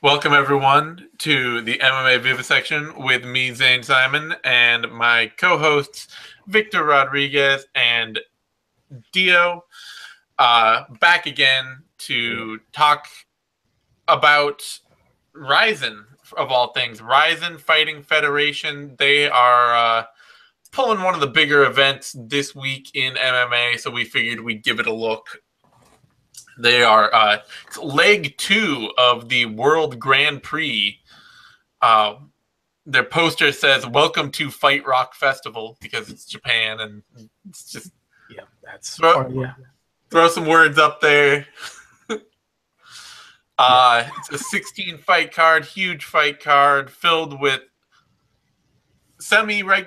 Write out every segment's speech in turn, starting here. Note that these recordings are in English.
Welcome everyone to the MMA Vivisection with me, Zane Simon, and my co-hosts Victor Rodriguez and Dio, back again to talk about RIZIN, of all things. RIZIN Fighting Federation. They are pulling one of the bigger events this week in MMA, so we figured we'd give it a look. They are leg 2 of the World Grand Prix. Their poster says, "Welcome to Fight Rock Festival," because it's Japan, and it's just throw some words up there. It's a 16 fight card, huge fight card filled with semi-known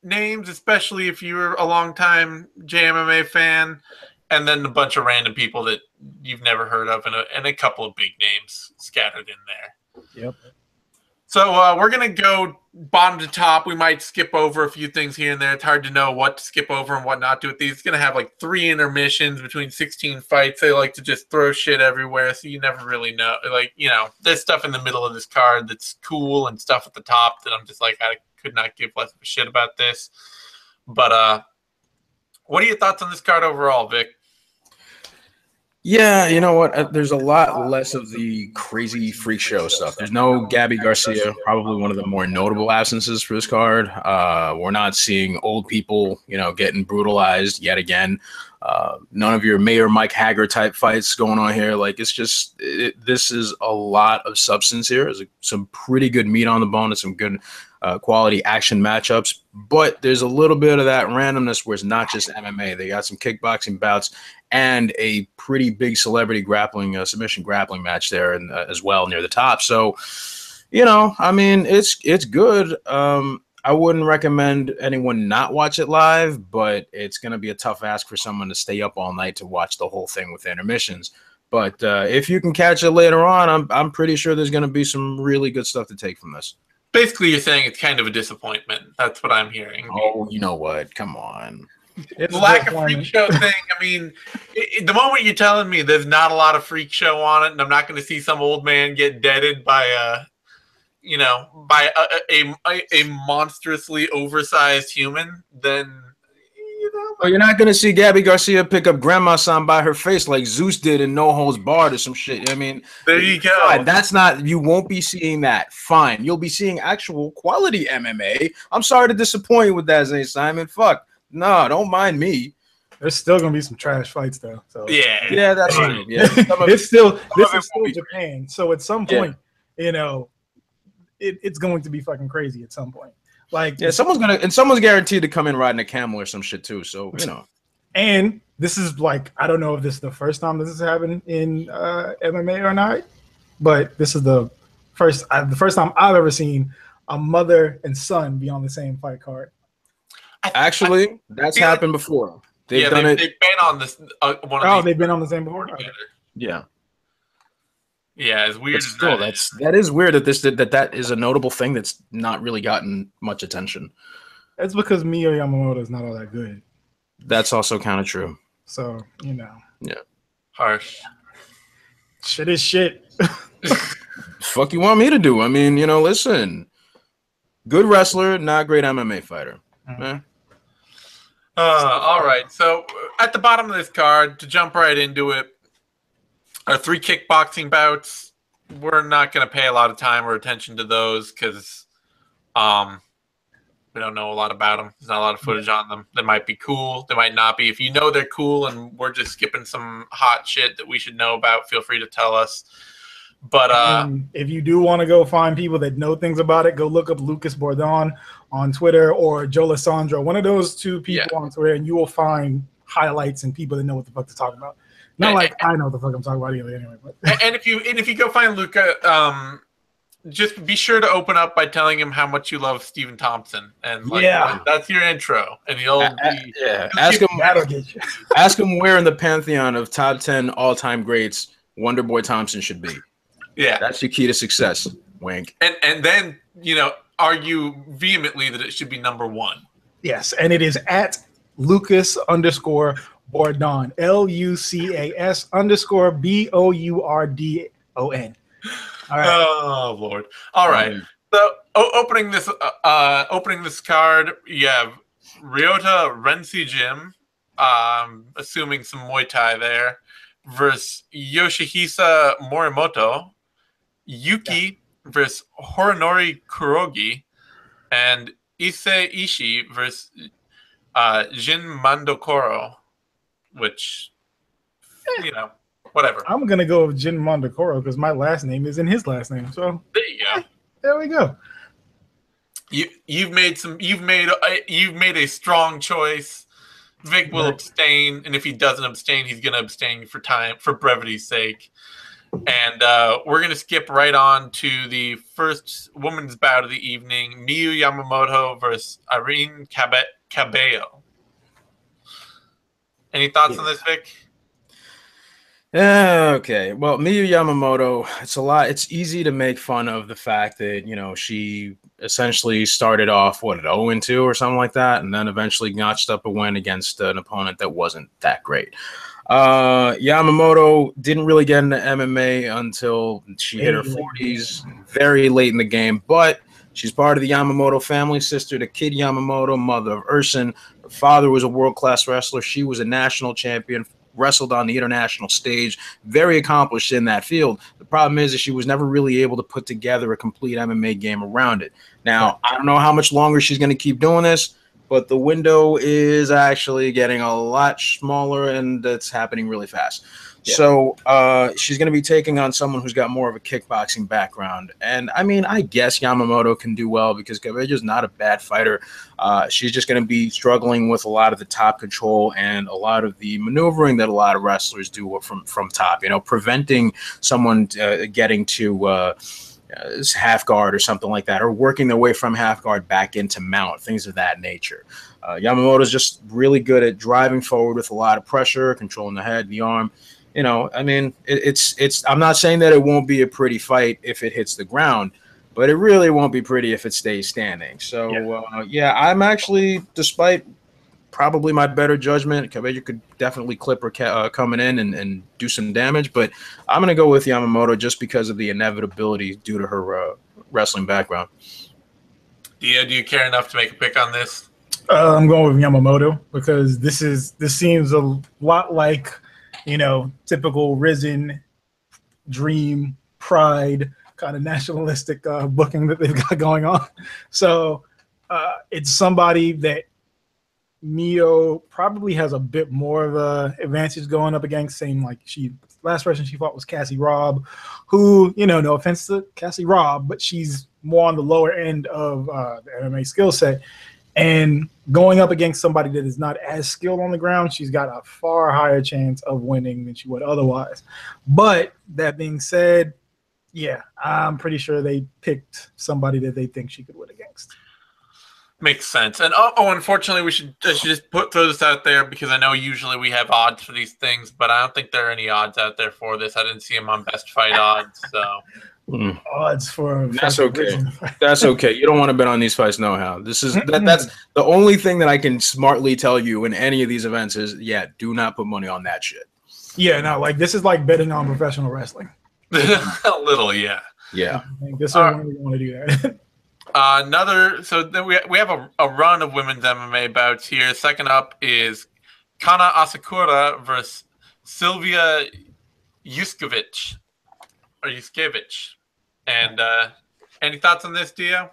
names, especially if you're a long-time JMMA fan, and then a bunch of random people that you've never heard of, and a couple of big names scattered in there. Yep. So we're going to go bottom to top. We might skip over a few things here and there. It's hard to know what to skip over and what not to with these. It's going to have like 3 intermissions between 16 fights. They like to just throw shit everywhere, so you never really know. Like, you know, there's stuff in the middle of this card that's cool and stuff at the top that I'm just like, I could not give less of a shit about this. But what are your thoughts on this card overall, Vic? Yeah, you know what? There's a lot less of the crazy freak show stuff. There's no Gabby Garcia, probably one of the more notable absences for this card. We're not seeing old people, getting brutalized yet again. None of your Mayor Mike Hager type fights going on here. Like, it's just this is a lot of substance here. There's some pretty good meat on the bone and some good quality action matchups, but there's a little bit of that randomness where it's not just MMA. They got some kickboxing bouts and a pretty big celebrity grappling submission grappling match there, and as well near the top. So, I mean, it's good. I wouldn't recommend anyone not watch it live, but it's going to be a tough ask for someone to stay up all night to watch the whole thing with intermissions. But if you can catch it later on, I'm pretty sure there's going to be some really good stuff to take from this. Basically, you're saying it's kind of a disappointment. That's what I'm hearing. Oh, you know what? Come on. The lack of freak show thing. I mean, the moment you're telling me there's not a lot of freak show on it, and I'm not going to see some old man get deaded by a monstrously oversized human, then Well, you're not going to see Gabby Garcia pick up Grandma San by her face like Zeus did in No Holds Barred or some shit. I mean, there you go. That's not, you won't be seeing that. Fine. You'll be seeing actual quality MMA. I'm sorry to disappoint you with that, Zane Simon. Fuck. No, don't mind me. There's still gonna be some trash fights though. So yeah, that's true. Yeah, this is still Japan. So at some point, it's going to be fucking crazy at some point. Like, someone's guaranteed to come in riding a camel or some shit too. So And this is like, I don't know if this is the first time this has happened in MMA or not, but this is the first time I've ever seen a mother and son be on the same fight card. Actually, that's happened before. They've been on this. They've been on the same before. Okay. Yeah. Yeah, as weird as still, that is weird that is a notable thing that's not really gotten much attention. That's because Mio Yamamoto is not all that good. That's also kind of true. So, Yeah. Harsh. Shit is shit. Fuck you want me to do? I mean, listen. Good wrestler, not great MMA fighter. All right. So at the bottom of this card, to jump right into it, our 3 kickboxing bouts. We're not going to pay a lot of time or attention to those because we don't know a lot about them. There's not a lot of footage on them. They might be cool. They might not be. If you know they're cool and we're just skipping some hot shit that we should know about, feel free to tell us. But if you do want to go find people that know things about it, go look up Lucas Bordon on Twitter or Joe Lissandro, one of those 2 people on Twitter, and you will find highlights and people that know what the fuck to talk about. Not like I know what the fuck I'm talking about either, anyway. But. And if you go find Luca, just be sure to open up by telling him how much you love Stephen Thompson, and that's your intro, and he'll ask him where in the pantheon of top 10 all-time greats Wonderboy Thompson should be. Yeah, that's your key to success. Wink. And then argue vehemently that it should be number 1. Yes, and it is at Lucas_Bordon Bourdon. LUCAS_BOURDON. All right. Oh Lord! All right. So opening this card, you have Ryota Rensi Jim, assuming some Muay Thai there, versus Yoshihisa Morimoto, Yuki versus Horonori Kurogi, and Issei Ishii versus Jin Mandokoro, which, whatever. I'm gonna go with Jin Mondokoro because my last name is in his last name. So there you go. There we go. You've made a strong choice. Vic will abstain, and if he doesn't abstain, he's gonna abstain for brevity's sake. And we're gonna skip right on to the first women's bout of the evening: Miyu Yamamoto versus Irene Cabello. Any thoughts on this, Vic? Okay. Well, Miyu Yamamoto, it's easy to make fun of the fact that, she essentially started off, 0-2 or something like that, and then eventually notched up a win against an opponent that wasn't that great. Yamamoto didn't really get into MMA until she hit her 40s, very late in the game, but she's part of the Yamamoto family, sister to Kid Yamamoto, mother of Ersin. Her father was a world-class wrestler. She was a national champion, wrestled on the international stage, very accomplished in that field. The problem is that she was never really able to put together a complete MMA game around it. Now, I don't know how much longer she's going to keep doing this, but the window is actually getting a lot smaller, and it's happening really fast. Yeah. So she's going to be taking on someone who's got more of a kickboxing background. And, I guess Yamamoto can do well because Cabello's not a bad fighter. She's just going to be struggling with a lot of the top control and a lot of the maneuvering that a lot of wrestlers do from top, preventing someone getting to half guard or something like that, or working their way from half guard back into mount, things of that nature. Yamamoto is just really good at driving forward with a lot of pressure, controlling the head, the arm. It's. I'm not saying that it won't be a pretty fight if it hits the ground, but it really won't be pretty if it stays standing. So, I'm actually, despite probably my better judgment, Cabello could definitely clip her coming in and do some damage, but I'm going to go with Yamamoto just because of the inevitability due to her wrestling background. Do you care enough to make a pick on this? I'm going with Yamamoto because this seems a lot like, typical RIZIN Dream Pride kind of nationalistic booking that they've got going on. So it's somebody that Mio probably has a bit more of a advantage going up against. Same like last person she fought was Cassie Robb, who, no offense to Cassie Robb, but she's more on the lower end of the MMA skill set. And going up against somebody that is not as skilled on the ground, she's got a far higher chance of winning than she would otherwise. But that being said, yeah, I'm pretty sure they picked somebody that they think she could win against. Makes sense. And unfortunately, I should just throw this out there because I know usually we have odds for these things, but I don't think there are any odds out there for this. I didn't see them on Best Fight odds, so. Odds for that's okay. That's okay. You don't want to bet on these fights, no how. That's the only thing that I can smartly tell you in any of these events is, do not put money on that shit. Yeah, no, like this is like betting on professional wrestling. A little, yeah. Yeah. This is when we want to do So that. then we have a run of women's MMA bouts here. Second up is Kana Asakura versus Sylvia Yuskevich. And any thoughts on this, Dio?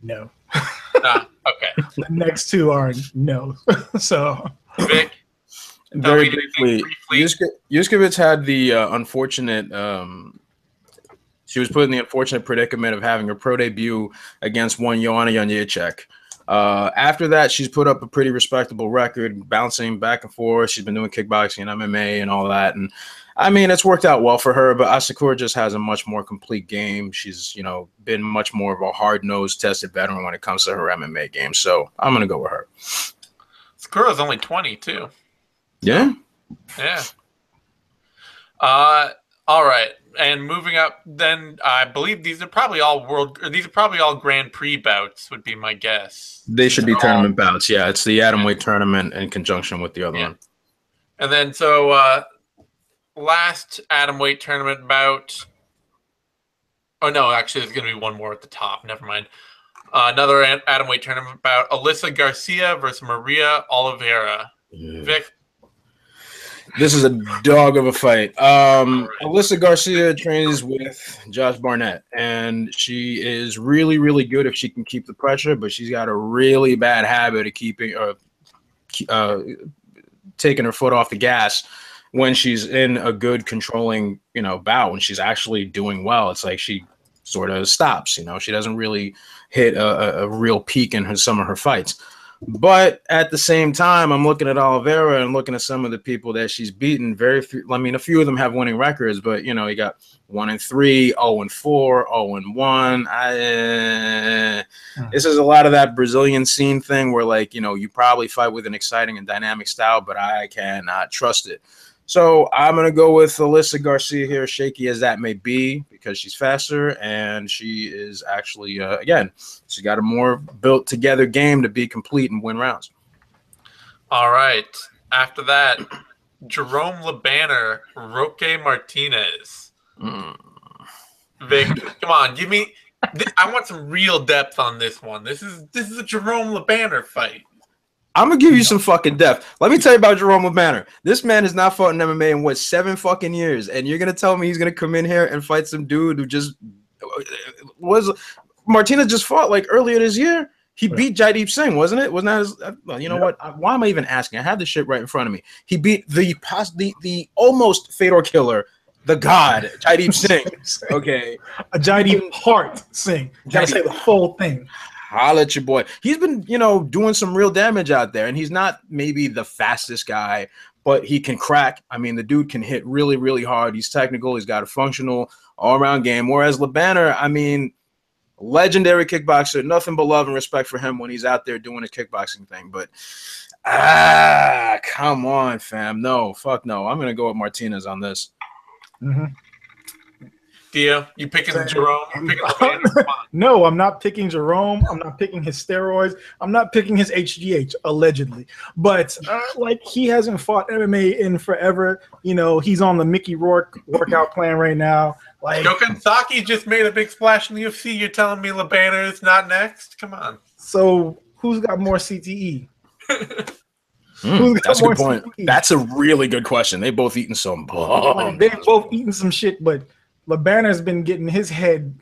No. Okay. The next two are no. So Vic, very briefly. Yuskevich had the unfortunate she was put in the unfortunate predicament of having her pro debut against one Joanna Jędrzejczyk. After that, she's put up a pretty respectable record, bouncing back and forth. She's been doing kickboxing and MMA and all that. And it's worked out well for her, but Asakura just has a much more complete game. She's, been much more of a hard-nosed, tested veteran when it comes to her MMA game. So I'm going to go with her. Asakura's only 20, too. Yeah? Yeah. All right. And moving up, then I believe these are probably all Grand Prix bouts, would be my guess. They should be tournament bouts. Yeah, it's the Atomweight tournament in conjunction with the other one. And then last atomweight tournament bout. Oh no, actually, there's going to be one more at the top. Never mind. Another atomweight tournament bout: Alyssa Garcia versus Maria Oliveira. Vic. This is a dog of a fight. Alyssa Garcia trains with Josh Barnett, and she is really, really good if she can keep the pressure, but she's got a really bad habit of taking her foot off the gas when she's in a good controlling, bout. When she's actually doing well, it's like she sort of stops. She doesn't really hit a real peak in some of her fights. But at the same time, I'm looking at Oliveira and looking at some of the people that she's beaten. A few of them have winning records, but you got 1-3, 0-4, 0-1. This is a lot of that Brazilian scene thing where, you probably fight with an exciting and dynamic style, but I cannot trust it. So I'm going to go with Alyssa Garcia here, shaky as that may be, because she's faster and she is actually, again, she's got a more built together game to be complete and win rounds. All right. After that, Jerome LeBanner, Roque Martinez. Vic, come on, give me. I want some real depth on this one. This is a Jerome LeBanner fight. I'm gonna give you some fucking depth. Let me tell you about Jerome LeBanner. This man has not fought in MMA in 7 fucking years, and you're gonna tell me he's gonna come in here and fight some dude who just was. Martinez just fought earlier this year. He beat Jaideep Singh, wasn't it? Wasn't that his? You know what? Why am I even asking? I have this shit right in front of me. He beat the almost Fedor killer, the god Jaideep Singh. Okay, a Jaideep Heart Singh. You gotta say the full thing. Holla at your boy. He's been, doing some real damage out there, and he's not maybe the fastest guy, but he can crack. I mean, the dude can hit really, really hard. He's technical. He's got a functional all-around game. Whereas LeBanner, I mean, legendary kickboxer, nothing but love and respect for him when he's out there doing his kickboxing thing. But, come on, fam. No, fuck no. I'm going to go with Martinez on this. Mm-hmm. Theo, you picking Jerome? No, I'm not picking Jerome. I'm not picking his steroids. I'm not picking his HGH, allegedly. But he hasn't fought MMA in forever. He's on the Mickey Rourke workout plan right now. Gokhan Saki just made a big splash in the UFC. You're telling me LeBanner is not next? Come on. So who's got more CTE? That's a good point. CTE? That's a really good question. They've both eaten some. They've both eaten some shit, but LeBanner's been getting his head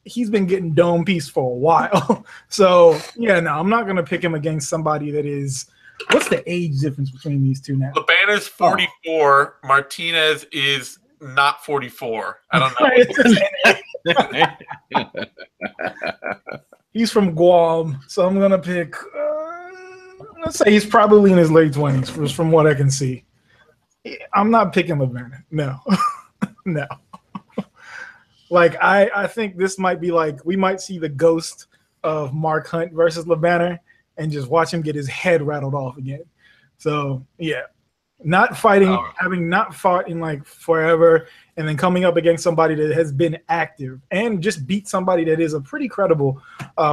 he's been getting dome piece for a while. So yeah, no, I'm not gonna pick him against somebody that is. What's the age difference between these two now? LeBanner's 44. Martinez is not 44. I don't know. He's from Guam, so I'm gonna pick. Let's say he's probably in his late 20s, from what I can see. I'm not picking LeBanner. No, no. I think this might be we might see the ghost of Mark Hunt versus LeBanner and just watch him get his head rattled off again. So yeah, not fighting, having not fought in forever, and then coming up against somebody that has been active and just beat somebody that is a pretty credible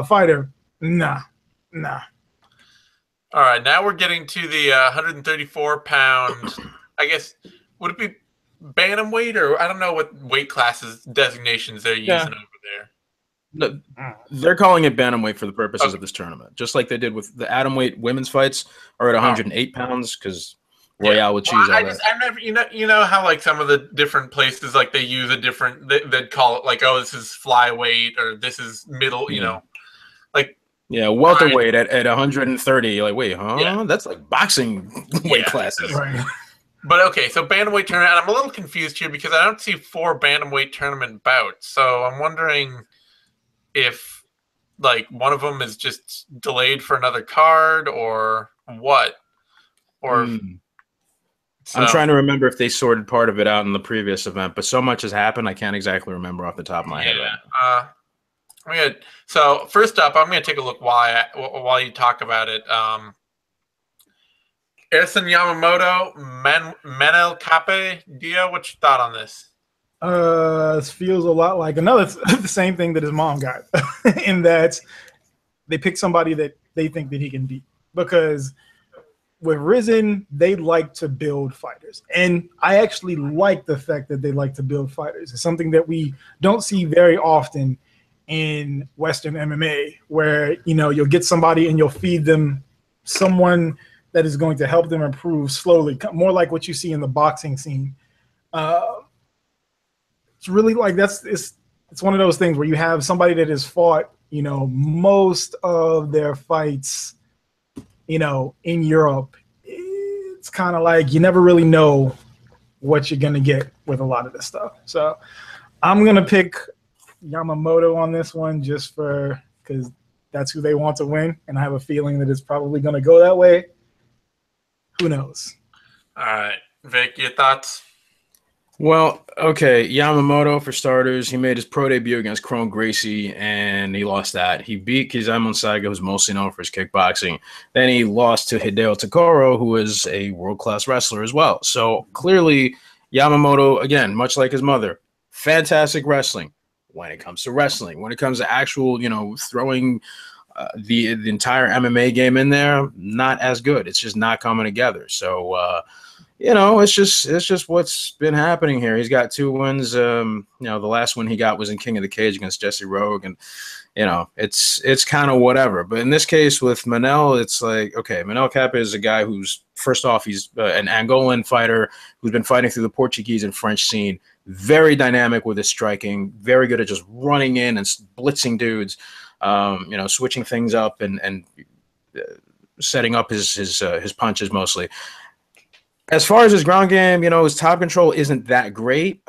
fighter. Nah. All right, now we're getting to the 134-pound. I guess would it be bantamweight, or I don't know what weight classes designations they're using over there. They're calling it bantamweight for the purposes of this tournament, just like they did with the atomweight women's fights are at 108 pounds because Royale would choose all that. I never, you know how some of the different places they use a different, they'd call it this is flyweight or this is middle, welterweight at 130. Wait, huh? Yeah. That's boxing weight classes. Right. But okay, so bantamweight tournament. I'm a little confused here because I don't see 4 bantamweight tournament bouts. So I'm wondering if one of them is just delayed for another card or what. Or I'm trying to remember if they sorted part of it out in the previous event, but so much has happened I can't exactly remember off the top of my head. Yeah. So first up, I'm gonna take a look while you talk about it. Ersan Yamamoto, Manel Kape, Dio, what's your thought on this? This feels a lot like the same thing that his mom got, in that they pick somebody that they think that he can beat. Because with RIZIN, they like to build fighters. And I actually like the fact that they like to build fighters. It's something that we don't see very often in Western MMA, where, you know, you'll get somebody and you'll feed them someone that is going to help them improve slowly, more like what you see in the boxing scene. It's really like it's one of those things where you have somebody that has fought, you know, most of their fights, you know, in Europe. It's kind of like you never really know what you're going to get with a lot of this stuff. So I'm going to pick Yamamoto on this one just because that's who they want to win. And I have a feeling that it's probably going to go that way. Who knows? All right. Vic, your thoughts? Well, okay, Yamamoto, for starters, he made his pro debut against Kron Gracie, and he lost that. He beat Kizamon Saiga, who's mostly known for his kickboxing. Then he lost to Hideo Takoro, who is a world-class wrestler as well. So clearly, Yamamoto, again, much like his mother, fantastic wrestling when it comes to wrestling. When it comes to actual, you know, throwing the entire MMA game in there, not as good. It's just not coming together. So, you know, it's just what's been happening here. He's got 2 wins. You know, the last one he got was in King of the Cage against Jesse Rogue, and you know, it's kind of whatever. But in this case with Manel, it's like, okay, Manel Capa is a guy who's, first off, he's an Angolan fighter who's been fighting through the Portuguese and French scene. Very dynamic with his striking. Very good at just running in and blitzing dudes. You know, switching things up and setting up his punches mostly. As far as his ground game, you know, his top control isn't that great.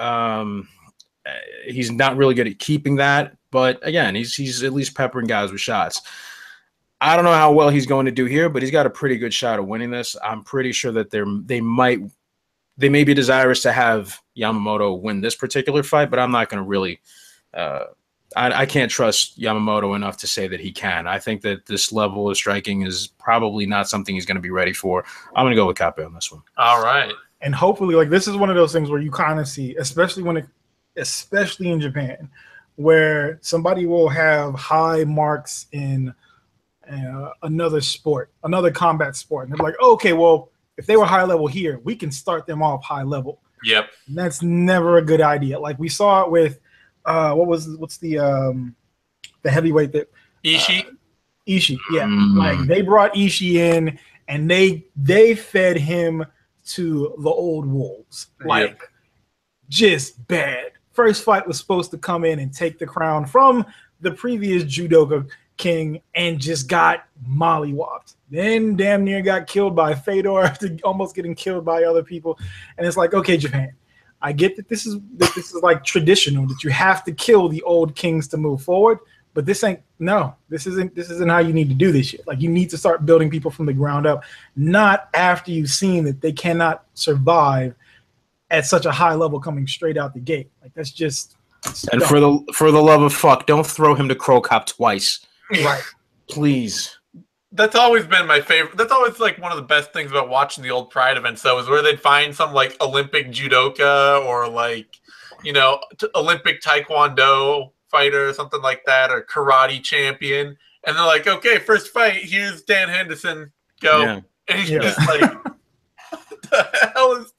He's not really good at keeping that. But again, he's at least peppering guys with shots. I don't know how well he's going to do here, but he's got a pretty good shot of winning this. I'm pretty sure that they may be desirous to have Yamamoto win this particular fight, but I'm not going to really I can't trust Yamamoto enough to say that he can. I think that this level of striking is probably not something he's going to be ready for. I'm going to go with Kape on this one. All right. And hopefully, like, this is one of those things where you kind of see, especially in Japan, where somebody will have high marks in another sport, another combat sport. And they're like, oh, okay, well, if they were high level here, we can start them off high level. Yep. And that's never a good idea. Like we saw it with what's the heavyweight that Ishii? Ishii, yeah. Like they brought Ishii in and they fed him to the old wolves. Like just bad. First fight was supposed to come in and take the crown from the previous judoka king and just got mollywopped. Then damn near got killed by Fedor after almost getting killed by other people. And it's like, okay, Japan, I get that this is like traditional, that you have to kill the old kings to move forward, but this isn't how you need to do this shit. Like you need to start building people from the ground up, not after you've seen that they cannot survive at such a high level coming straight out the gate. Like that's just and dumb. for the love of fuck, don't throw him to Crow Cop twice. Right. Please. That's always been my favorite. That's always like one of the best things about watching the old Pride events, though, is where they'd find some like Olympic judoka or like, you know, Olympic taekwondo fighter or something like that, or karate champion, and they're like, okay, first fight, here's Dan Henderson, go. Yeah. And he's just like, what the hell is...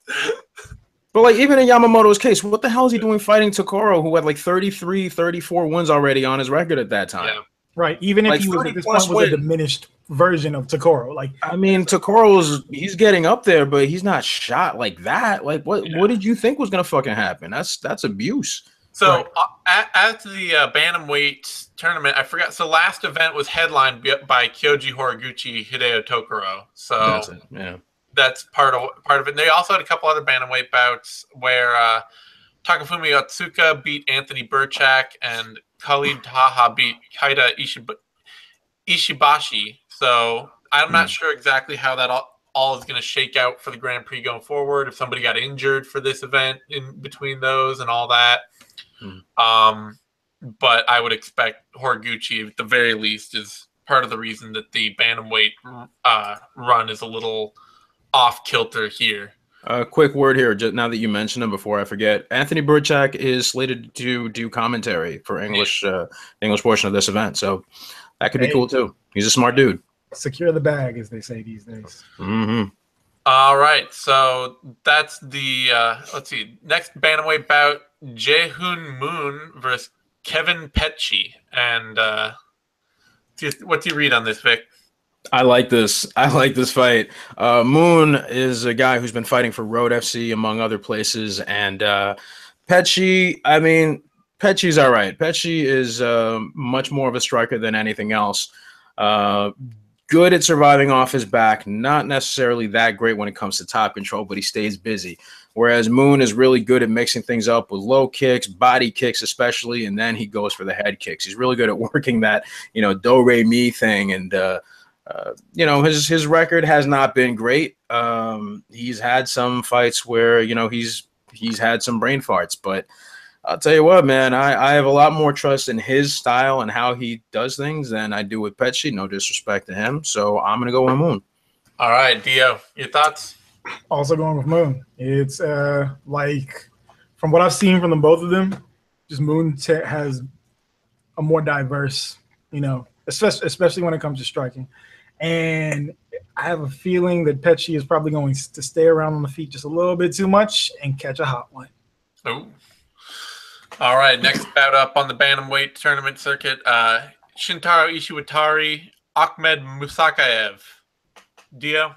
But like even in Yamamoto's case, what the hell is he doing fighting Takoro, who had like 33, 34 wins already on his record at that time? Yeah. Right. Even if he was at this point was a diminished version of Takoro. Like I mean, he's getting up there, but he's not shot like that. Like what did you think was gonna fucking happen? That's abuse. So after the bantamweight tournament, I forgot. So last event was headlined by Kyoji Horiguchi, Hideo Tokoro. So that's part of it. And they also had a couple other bantamweight bouts where Takafumi Otsuka beat Anthony Burchak and Khalid Taha beat Kaida Ishibashi. So I'm not sure exactly how that all is going to shake out for the Grand Prix going forward. If somebody got injured for this event in between those and all that. But I would expect Horiguchi, at the very least, is part of the reason that the bantamweight run is a little off kilter here. A quick word here, just now that you mentioned him, before I forget. Anthony Burchak is slated to do commentary for English portion of this event, so that could be cool too. He's a smart dude. secure the bag, as they say these days. Mm-hmm. All right, so that's the let's see. Next bantamweight bout: Jae-Hoon Moon versus Kevin Petchy. And what's your read on this, Vic? I like this. I like this fight. Moon is a guy who's been fighting for Road FC among other places, and Petchy. I mean, Petchy's all right. Petchy is much more of a striker than anything else. Good at surviving off his back, not necessarily that great when it comes to top control, but he stays busy. Whereas Moon is really good at mixing things up with low kicks, body kicks especially, and then he goes for the head kicks. He's really good at working that, do, re, mi thing. And, his record has not been great. He's had some fights where, he's had some brain farts, but I'll tell you what, man, I have a lot more trust in his style and how he does things than I do with Petchy. No disrespect to him. So I'm going to go with Moon. All right, Dio, your thoughts? Also going with Moon. It's like, from what I've seen from both of them, just Moon has a more diverse, especially when it comes to striking. And I have a feeling that Petchy is probably going to stay around on the feet just a little bit too much and catch a hot one. Oh. All right, next bout up on the bantamweight tournament circuit, Shintaro Ishiwatari, Ahmed Musakaev. Dio?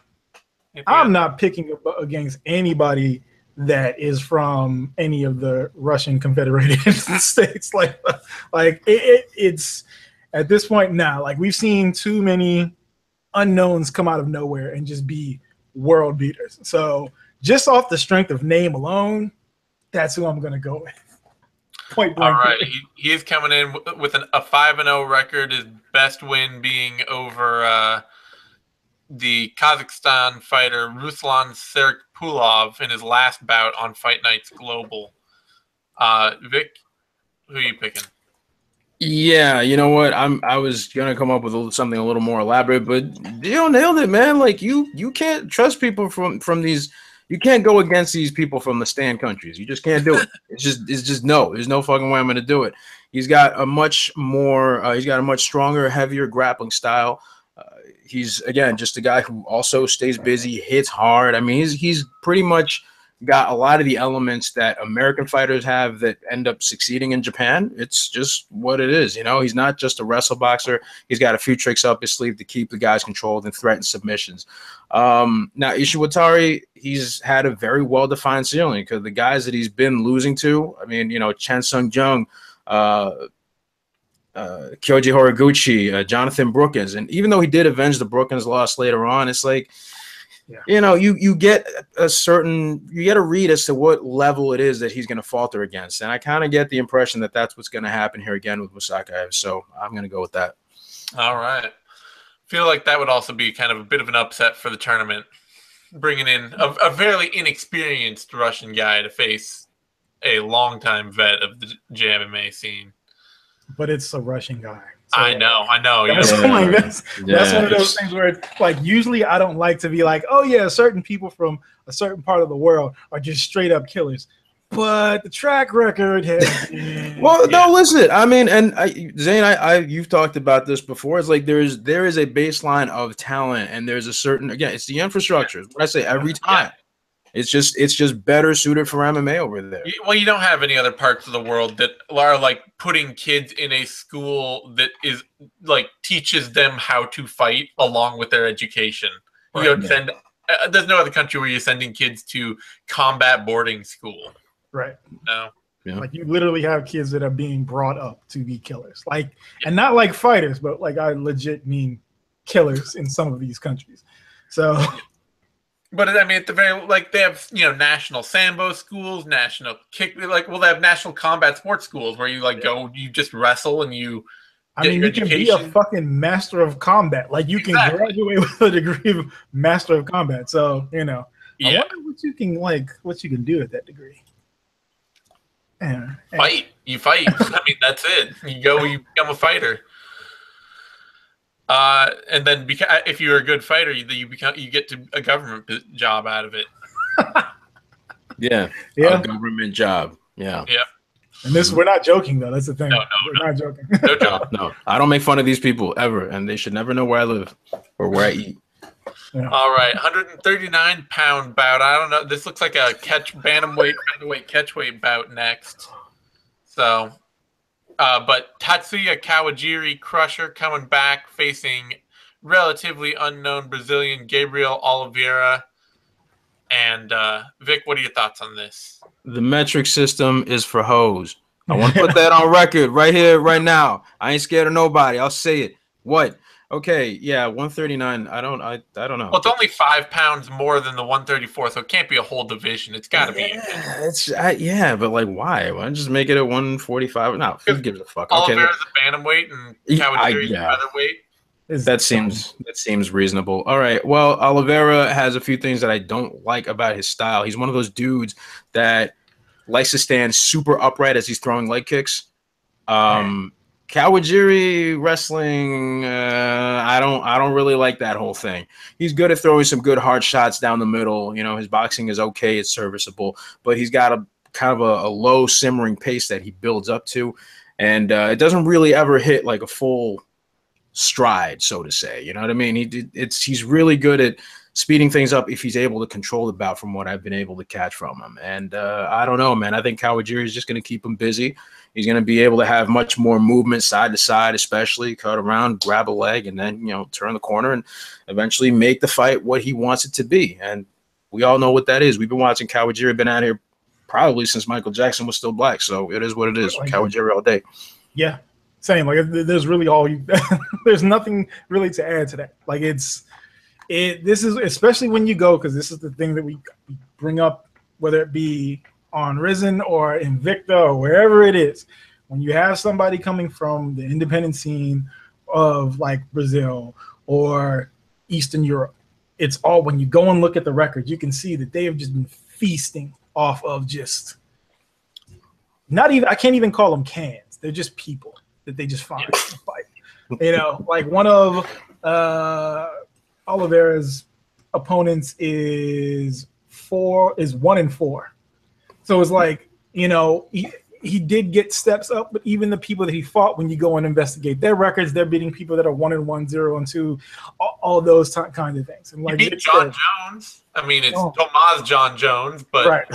I'm not picking against anybody that is from any of the Russian Confederated States. It's at this point now, like, we've seen too many unknowns come out of nowhere and just be world beaters. So just off the strength of name alone, that's who I'm going to go with. Point blank. All right, he is coming in with a 5-0 record. His best win being over the Kazakhstan fighter Ruslan Serikpulov in his last bout on Fight Nights Global. Vic, who are you picking? Yeah, you know what? I was gonna come up with something a little more elaborate, but Dio nailed it, man. Like, you can't trust people from these. You can't go against these people from the stand countries. You just can't do it. It's just no. There's no fucking way I'm going to do it. He's got a much stronger, heavier grappling style. He's, again, just a guy who also stays busy, hits hard. I mean, he's pretty much got a lot of the elements that American fighters have that end up succeeding in Japan. It's just what it is. He's not just a wrestle boxer. He's got a few tricks up his sleeve to keep the guys controlled and threaten submissions. Now, Ishiwatari, he's had a very well-defined ceiling because the guys that he's been losing to, I mean, Chen Sung-jung, Kyoji Horiguchi, Jonathan Brookins, and even though he did avenge the Brookins loss later on, it's like, you get a read as to what level it is that he's going to falter against. And I kind of get the impression that that's what's going to happen here again with Musakaev. So I'm going to go with that. All right. Feel like that would also be kind of a bit of an upset for the tournament, bringing in a fairly inexperienced Russian guy to face a longtime vet of the JMMA scene. But it's a Russian guy. So I know. That's one of those things where it's like, usually I don't like to be like, oh yeah, certain people from a certain part of the world are just straight up killers. But the track record has been... Well, no, listen. I mean, and Zane, you've talked about this before. It's like there is a baseline of talent, and there's a certain, again, it's the infrastructure. It's what I say every time. Yeah. It's just better suited for MMA over there. Well, you don't have any other parts of the world that are like putting kids in a school that is like teaches them how to fight along with their education. Right. You don't send. There's no other country where you're sending kids to combat boarding school. Right. No. Yeah. Like, you literally have kids that are being brought up to be killers. Like, and not like fighters, but like, I legit mean killers in some of these countries. So. But I mean, at the very, like, they have, national sambo schools, national kick, they have national combat sports schools where you go, you just wrestle and you. I mean, you can be a fucking master of combat. Like, you can graduate with a degree of master of combat. So, I wonder what you can do at that degree. Fight. You fight. I mean, that's it. You become a fighter. And then if you're a good fighter, you get a government job out of it. Yeah. A government job. Yeah. Yeah. And this, we're not joking though. That's the thing. No, We're not joking. No joke. No, I don't make fun of these people ever, and they should never know where I live or where I eat. Yeah. All right, 139-pound bout. I don't know. This looks like a bantamweight, featherweight, catchweight bout next. So, but Tatsuya Kawajiri Crusher coming back, facing relatively unknown Brazilian Gabriel Oliveira. And Vic, what are your thoughts on this? The metric system is for hoes. I want to put that on record right here, right now. I ain't scared of nobody. I'll say it. What? Okay, yeah, 139. I don't know. Well, it's only 5 pounds more than the 134, so it can't be a whole division. It's got to be. Yeah, but like, why? Why don't just make it a 145? No, who gives a fuck? Okay, Oliveira's a bantamweight and Kawajiri's a featherweight. That seems reasonable. All right. Well, Oliveira has a few things that I don't like about his style. He's one of those dudes that likes to stand super upright as he's throwing leg kicks. Kawajiri wrestling, I don't really like that whole thing. He's good at throwing some good hard shots down the middle. You know, his boxing is okay, it's serviceable, but he's got a kind of a low simmering pace that he builds up to, and it doesn't really ever hit like a full stride, so to say. You know what I mean? He's really good at speeding things up if he's able to control the bout, from what I've been able to catch from him. And I don't know, man. I think Kawajiri is just going to keep him busy. He's going to be able to have much more movement side to side, especially cut around, grab a leg, and then, you know, turn the corner and eventually make the fight what he wants it to be. And we all know what that is. We've been watching Kawajiri, been out here probably since Michael Jackson was still black. So it is what it is. Kawajiri all day. Yeah. Same. Like, there's really there's nothing really to add to that. Like, this is, especially when you go, because this is the thing that we bring up, whether it be on RIZIN or Invicta or wherever it is, when you have somebody coming from the independent scene of like Brazil or Eastern Europe, it's all, when you go and look at the records, you can see that they have just been feasting off of just not even, I can't even call them cans. They're just people that they just find to fight. You know, like one of Oliveira's opponents is 1-4. So it's like, you know, he did get steps up, but even the people that he fought, when you go and investigate their records, they're beating people that are 1-1, 0-2, all those kinds of things. And like, he beat John Jones. I mean, it's Tomas John Jones, but right.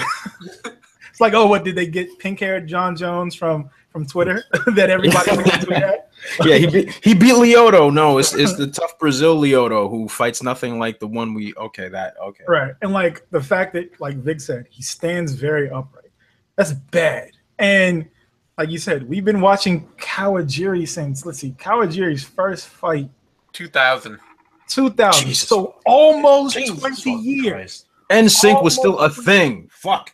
It's like, oh, what did they get? Pink-haired John Jones from Twitter that everybody tweeted at? Yeah, he beat Lyoto. No, it's the tough Brazil Lyoto who fights nothing like the one okay. Right. And like the fact that, like Vic said, he stands very upright. That's bad. And like you said, we've been watching Kawajiri since, let's see, Kawajiri's first fight 2000. Jesus. So almost 20 years. NSYNC was still a thing. Fuck.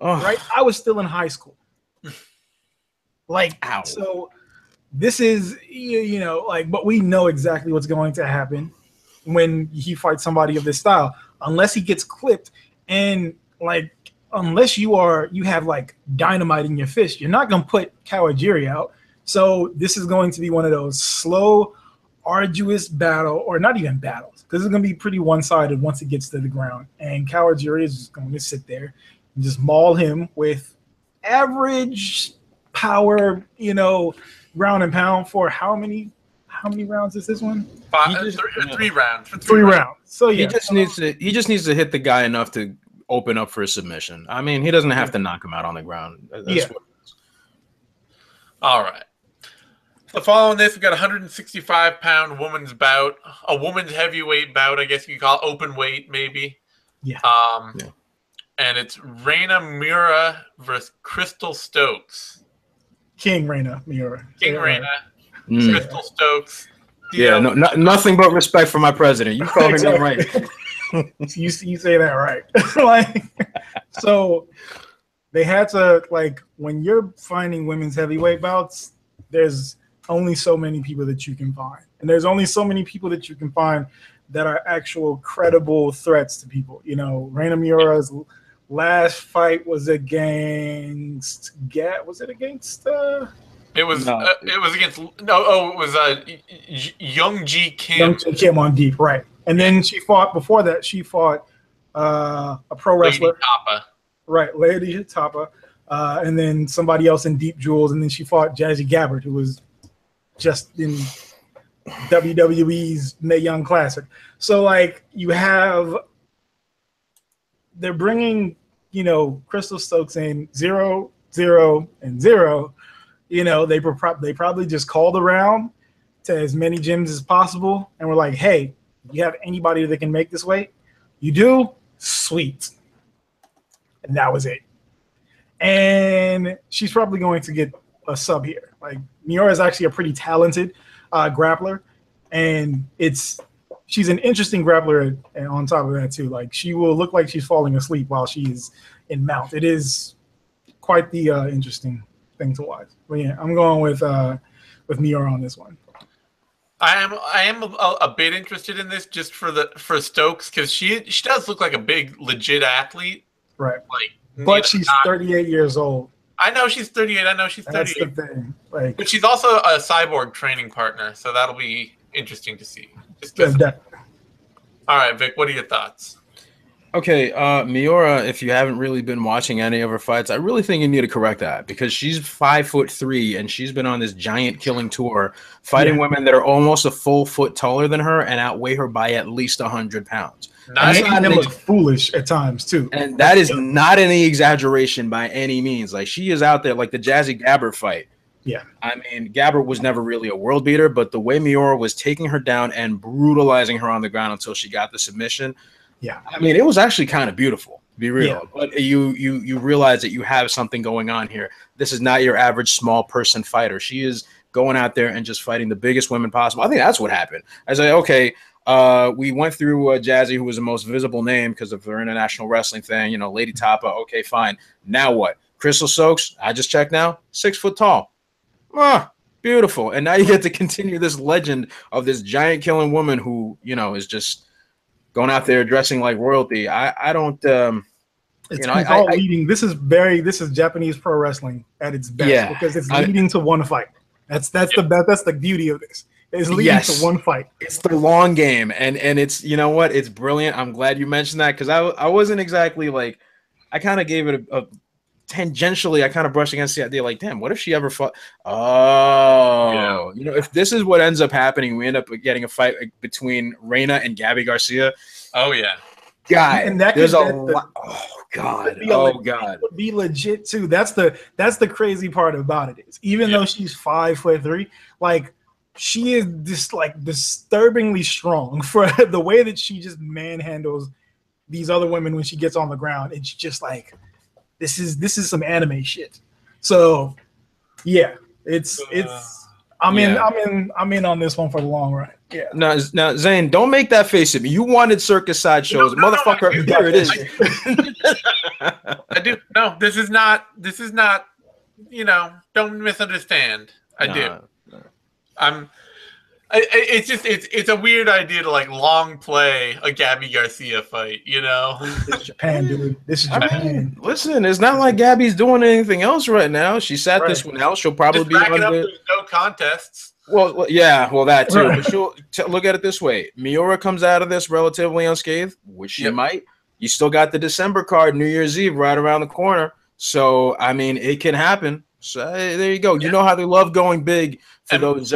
Oh. Right? I was still in high school. Like, ow. So this is, you know, like, but we know exactly what's going to happen when he fights somebody of this style, unless he gets clipped. And like, unless you have like dynamite in your fist, you're not going to put Kawajiri out. So this is going to be one of those slow, arduous battle, or not even battles, because it's going to be pretty one-sided once it gets to the ground. And Kawajiri is just going to sit there and just maul him with average power, you know, ground and pound for how many rounds is this one? 3 rounds. 3 rounds. So yeah, he just needs to hit the guy enough to open up for a submission. I mean, he doesn't have to knock him out on the ground. That's what it is. All right. So following this, we've got a 165-pound woman's bout, a woman's heavyweight bout, I guess you could call it, open weight maybe. Yeah. And it's Reina Mura versus Crystal Stokes. King Reina Mura. Crystal Stokes. Yeah, nothing but respect for my president. You call him right. You say that right. Like, so they had to, like, when you're finding women's heavyweight bouts, there's only so many people that you can find. And there's only so many people that you can find that are actual credible threats to people. You know, Reina Mura's last fight was against It was Young Ji Kim. Young Ji Kim on Deep, right? And then before that she fought a pro wrestler, Lady Tapa. right? Lady Tapa. and then somebody else in Deep Jewels, and then she fought Jazzy Gabbard, who was just in WWE's Mae Young Classic. So like they're bringing, you know, Crystal Stokes in 0, 0, and 0. You know, they probably just called around to as many gyms as possible, and we're like, hey, you have anybody that can make this weight? You do? Sweet. And that was it. And she's probably going to get a sub here. Like, Miura is actually a pretty talented grappler, and she's an interesting grappler. And on top of that, too, like, she will look like she's falling asleep while she's in mount. It is quite the interesting thing to watch. But yeah, I'm going with Miura on this one. I am a bit interested in this just for Stokes, because she does look like a big legit athlete, right? Like, but she's 38 years old. I know she's 38. I know she's 38. That's the thing. Like, but she's also a Cyborg training partner, so that'll be interesting to see. All right, Vic, what are your thoughts? Okay, Miura, if you haven't really been watching any of her fights, I really think you need to correct that, because she's 5'3" and she's been on this giant killing tour fighting women that are almost a full foot taller than her and outweigh her by at least 100 pounds. And they look foolish at times too. And that is not any exaggeration by any means. Like, she is out there, like the Jazzy Gabbard fight. Yeah. I mean, Gabbard was never really a world beater, but the way Miura was taking her down and brutalizing her on the ground until she got the submission. Yeah, I mean, it was actually kind of beautiful, to be real. Yeah. But you realize that you have something going on here. This is not your average small person fighter. She is going out there and just fighting the biggest women possible. I think that's what happened. I say, okay, we went through Jazzy, who was the most visible name because of her international wrestling thing. You know, Lady Tapa. Okay, fine. Now what? Crystal Stokes. I just checked now. 6 foot tall. Ah, beautiful. And now you get to continue this legend of this giant killing woman who, you know, is just going out there dressing like royalty. I don't. It's all leading. This is Japanese pro wrestling at its best, because it's leading to one fight. That's the beauty of this. It's leading to one fight. It's the long game, and it's, you know what? It's brilliant. I'm glad you mentioned that, because I wasn't exactly like, I kind of gave it a tangentially, I kind of brushed against the idea, like, damn, what if she ever fought? Oh, you know, if this is what ends up happening, we end up getting a fight between Reina and Gabby Garcia. Oh yeah, God, and that there's oh god, God, would be legit too. That's the crazy part about it is, even though she's 5'3", like, she is just like disturbingly strong for the way that she just manhandles these other women when she gets on the ground. It's just like, this is some anime shit. So yeah, I'm in on this one for the long run. Yeah. Now, Zane, don't make that face at me. You wanted circus sideshows, motherfucker. Here it is. I do. No, this is not. You know, don't misunderstand. I do. It's a weird idea to like long play a Gabby Garcia fight, you know. This is Japan, dude. This is Japan. I mean, listen, it's not like Gabby's doing anything else right now. She sat this one out. She'll probably be on the no contests. Well, yeah, well, that too. But she'll look at it this way: Miura comes out of this relatively unscathed, which she might. You still got the December card, New Year's Eve, right around the corner. So, I mean, it can happen. So there you go. You know how they love going big for those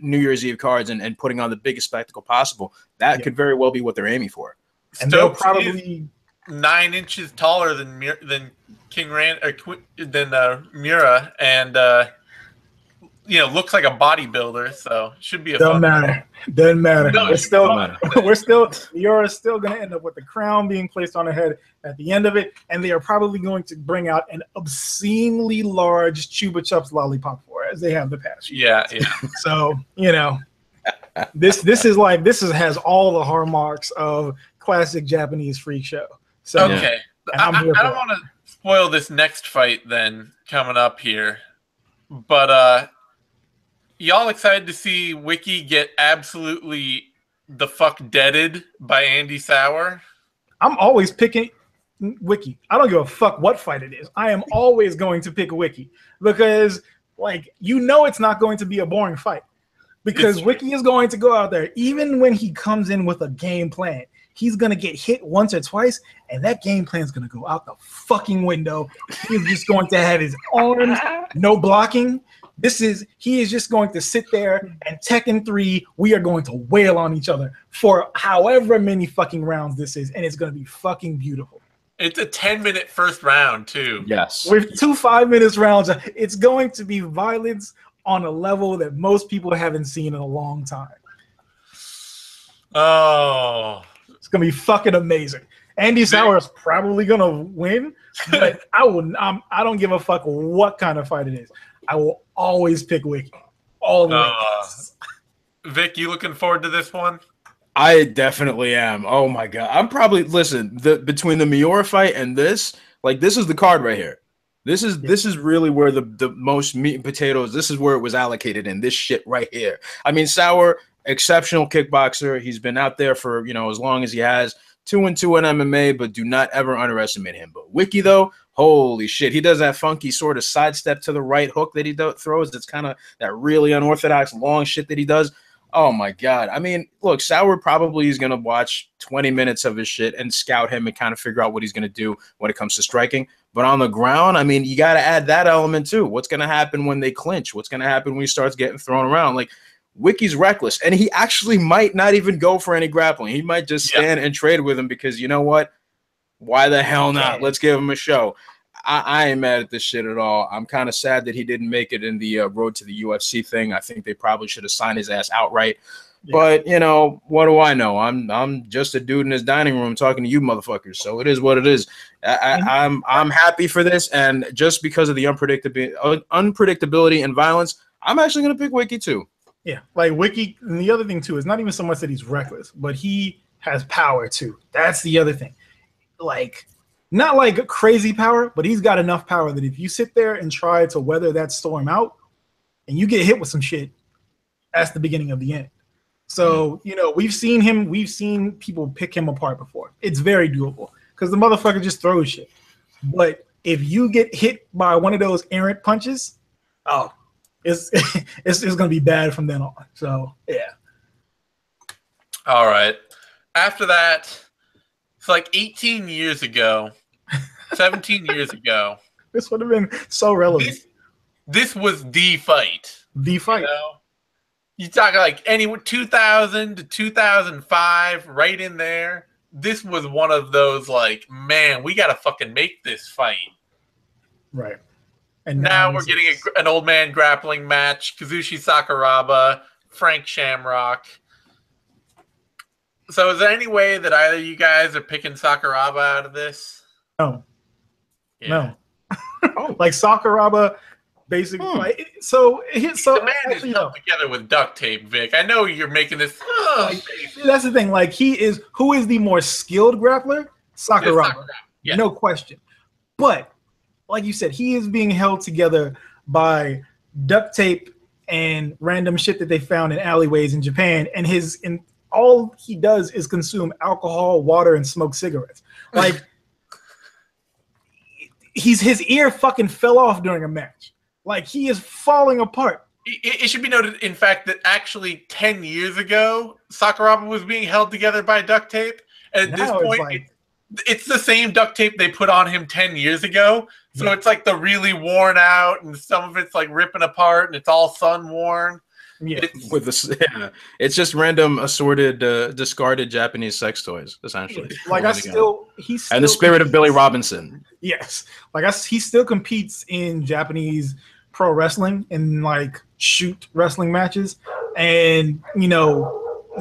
New Year's Eve cards and putting on the biggest spectacle possible. That could very well be what they're aiming for. And they'll probably 9 inches taller than King Rand or than Miura, and you know, looks like a bodybuilder. So should be a doesn't matter. No, we're still Miura's still going to end up with the crown being placed on her head at the end of it, and they are probably going to bring out an obscenely large Chupa Chups lollipop for her, as they have the past year. Yeah. So, you know, this has all the hallmarks of classic Japanese freak show. So okay, I don't want to spoil this next fight then coming up here, but y'all excited to see Wiki get absolutely the fuck deaded by Andy Sauer? I'm always picking Wiki. I don't give a fuck what fight it is. I am always going to pick Wiki because, like, you know, it's not going to be a boring fight because Wiki is going to go out there, even when he comes in with a game plan. he's gonna get hit once or twice, and that game plan's gonna go out the fucking window. He's just going to have his arms, no blocking. He is just going to sit there and Tekken 3, we are going to wail on each other for however many fucking rounds this is, and it's gonna be fucking beautiful. It's a 10-minute first round, too. Yes. With 2 5-minute rounds, it's going to be violence on a level that most people haven't seen in a long time. Oh. It's going to be fucking amazing. Andy Sauer is probably going to win, but I don't give a fuck what kind of fight it is. I will always pick Wiki. All the way. Vic, you looking forward to this one? I definitely am. Oh my god. I'm probably between the Miura fight and this is the card right here. This is really where the most meat and potatoes, this is where it was allocated in this shit right here. I mean, Sauer, exceptional kickboxer. He's been out there for, as long as he has. 2-2 in MMA, but do not ever underestimate him. But Wiki, though, holy shit. He does that funky sort of sidestep to the right hook that he throws. It's kind of that really unorthodox long shit that he does. Oh my god. I mean, look, Sauer probably is going to watch 20 minutes of his shit and scout him and kind of figure out what he's going to do when it comes to striking. But on the ground, I mean, you got to add that element too. What's going to happen when they clinch? What's going to happen when he starts getting thrown around? Like, Wiki's reckless, and he actually might not even go for any grappling. He might just stand and trade with him because, you know what? Why the hell not? Let's give him a show. I ain't mad at this shit at all. I'm kind of sad that he didn't make it in the road to the UFC thing. I think they probably should have signed his ass outright. Yeah. But, what do I know? I'm just a dude in his dining room talking to you motherfuckers. So it is what it is. I'm happy for this, and just because of the unpredictability and violence, I'm actually going to pick Wiki too. Yeah, like Wiki, and the other thing too is not even so much that he's reckless, but he has power too. That's the other thing. Like, not like crazy power, but he's got enough power that if you sit there and try to weather that storm out and you get hit with some shit, that's the beginning of the end. So, we've seen people pick him apart before. It's very doable because the motherfucker just throws shit. But if you get hit by one of those errant punches, it's going to be bad from then on. So, yeah. All right. After that, it's like 18 years ago, 17 years ago. This would have been so relevant. This was the fight. The fight. You talk like 2000 to 2005, right in there. This was one of those like, man, we got to fucking make this fight. Right. And now we're getting an old man grappling match. Kazushi Sakuraba, Frank Shamrock. So is there any way that either of you guys are picking Sakuraba out of this? No. Yeah. No. Like Sakuraba, basically. The man is held together with duct tape, Vic. I know you're making this. That's the thing. Like, who is the more skilled grappler? Sakuraba. Yeah. No question. But like you said, he is being held together by duct tape and random shit that they found in alleyways in Japan. And all he does is consume alcohol, water, and smoke cigarettes. Like, his ear fucking fell off during a match. Like, he is falling apart. It should be noted, in fact, that actually 10 years ago, Sakuraba was being held together by duct tape. And at this point, it's the same duct tape they put on him 10 years ago. So it's like the really worn out, and some of it's like ripping apart, and it's all sun worn. Yeah, it's just random assorted, discarded Japanese sex toys, essentially. Like and the spirit of Billy Robinson. Yes, like he still competes in Japanese pro wrestling and like shoot wrestling matches, and he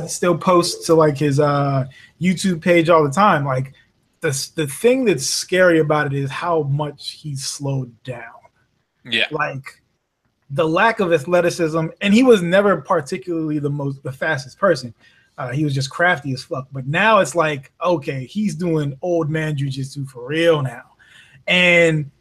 still posts to like his YouTube page all the time. Like, the thing that's scary about it is how much he's slowed down. Yeah, like the lack of athleticism, and he was never particularly the fastest person. He was just crafty as fuck. But now it's like, okay, he's doing old man jiu-jitsu for real now. And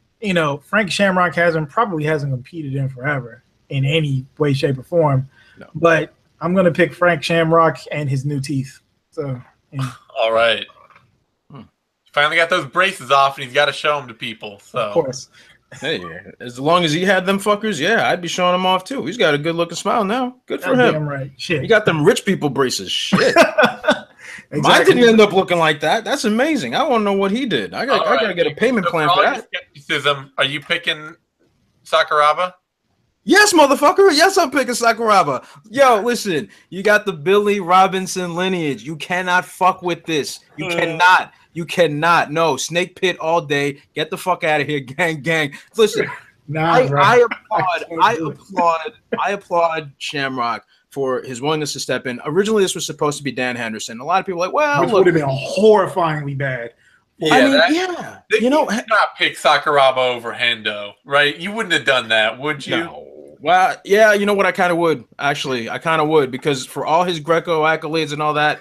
Frank Shamrock probably hasn't competed in forever in any way, shape, or form. No. But I'm gonna pick Frank Shamrock and his new teeth. So, all right. Finally got those braces off, and he's got to show them to people. So, of course. Hey, as long as he had them fuckers, I'd be showing them off too. He's got a good looking smile now. Good for him. Damn right. Shit. He got them rich people braces. Shit. Exactly. Mine didn't end up looking like that. That's amazing. I want to know what he did. I gotta get a payment plan for that. Skepticism. Are you picking Sakuraba? Yes, motherfucker. Yes, I'm picking Sakuraba. Yo, listen, you got the Billy Robinson lineage. You cannot fuck with this. You cannot. You cannot. No, Snake Pit all day. Get the fuck out of here, gang. Listen, I applaud Shamrock for his willingness to step in. Originally, this was supposed to be Dan Henderson. A lot of people are like, well, which would have been horrifyingly bad. Yeah, I mean, you would not pick Sakuraba over Hendo, right? You wouldn't have done that, would you? No. Well, yeah, you know what? I kind of would, actually. I kind of would, because for all his Greco accolades and all that,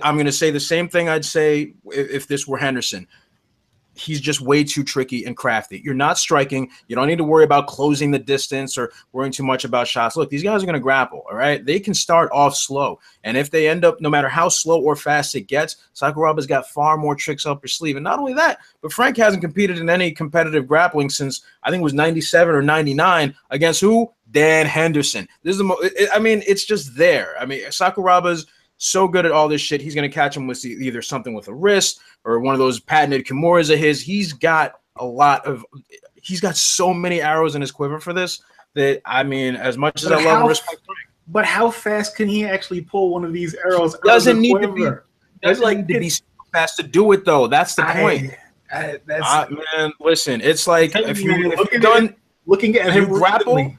I'm going to say the same thing I'd say if this were Henderson. He's just way too tricky and crafty. You're not striking. You don't need to worry about closing the distance or worrying too much about shots. Look, these guys are going to grapple, all right? They can start off slow. And if they end up, no matter how slow or fast it gets, Sakuraba's got far more tricks up her sleeve. And not only that, but Frank hasn't competed in any competitive grappling since, I think it was 97 or 99 against who? Dan Henderson. This is it's just there. I mean, Sakuraba's so good at all this shit. He's going to catch him with either something with a wrist or one of those patented Kimuras of his. He's got so many arrows in his quiver for this that, I mean, as much as I love and respect Frank. But how fast can he actually pull one of these arrows? Doesn't need to be fast to do it, though. That's the point. Man, listen, it's like if you're done looking at him grapple.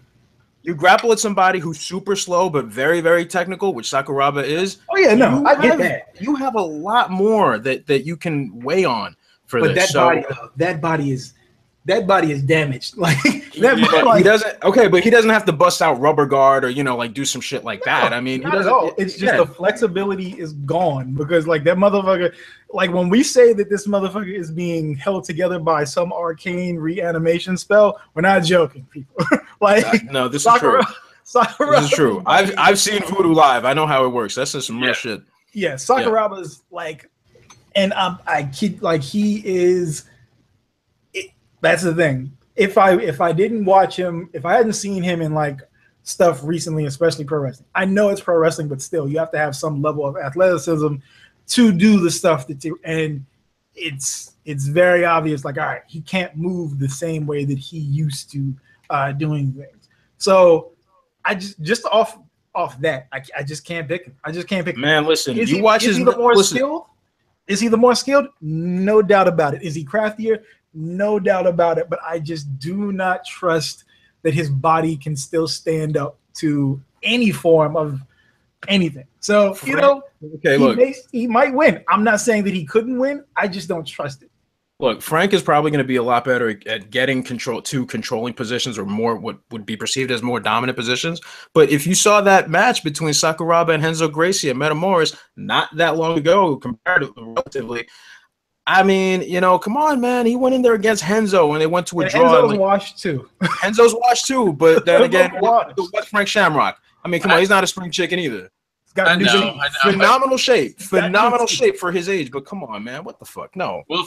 You grapple at somebody who's super slow but very, very technical, which Sakuraba is. Oh yeah, no, I get that. You have a lot more that you can weigh on for this. That body is damaged. Like he doesn't. Okay, but he doesn't have to bust out rubber guard or like do some shit like that. I mean, not at all. It's just the flexibility is gone because like that motherfucker. Like when we say that this motherfucker is being held together by some arcane reanimation spell, we're not joking, people. No, this is true. This is true. I've seen Voodoo live. I know how it works. That's just some real shit. Yeah, Sakuraba's like, and I kid, like he is. That's the thing. If I didn't watch him, if I hadn't seen him in like stuff recently, especially pro wrestling, I know it's pro wrestling, but still, you have to have some level of athleticism to do the stuff and it's very obvious. Like, all right, he can't move the same way that he used to doing things. So I just off that, I just can't pick him. I just can't pick him. Man, listen, is he the more skilled? Is he the more skilled? No doubt about it. Is he craftier? No doubt about it. But I just do not trust that his body can still stand up to any form of anything. So, he might win. I'm not saying that he couldn't win. I just don't trust it. Look, Frank is probably going to be a lot better at getting controlling positions or more what would be perceived as more dominant positions. But if you saw that match between Sakuraba and Renzo Gracie at Metamoris not that long ago, comparatively, relatively, I mean, come on, man. He went in there against Renzo when they went to a draw. Renzo's washed too. Renzo's washed too, but then again, what's Frank Shamrock? I mean, come on, he's not a spring chicken either. He's got phenomenal shape for his age. But come on, man, what the fuck? No. Well,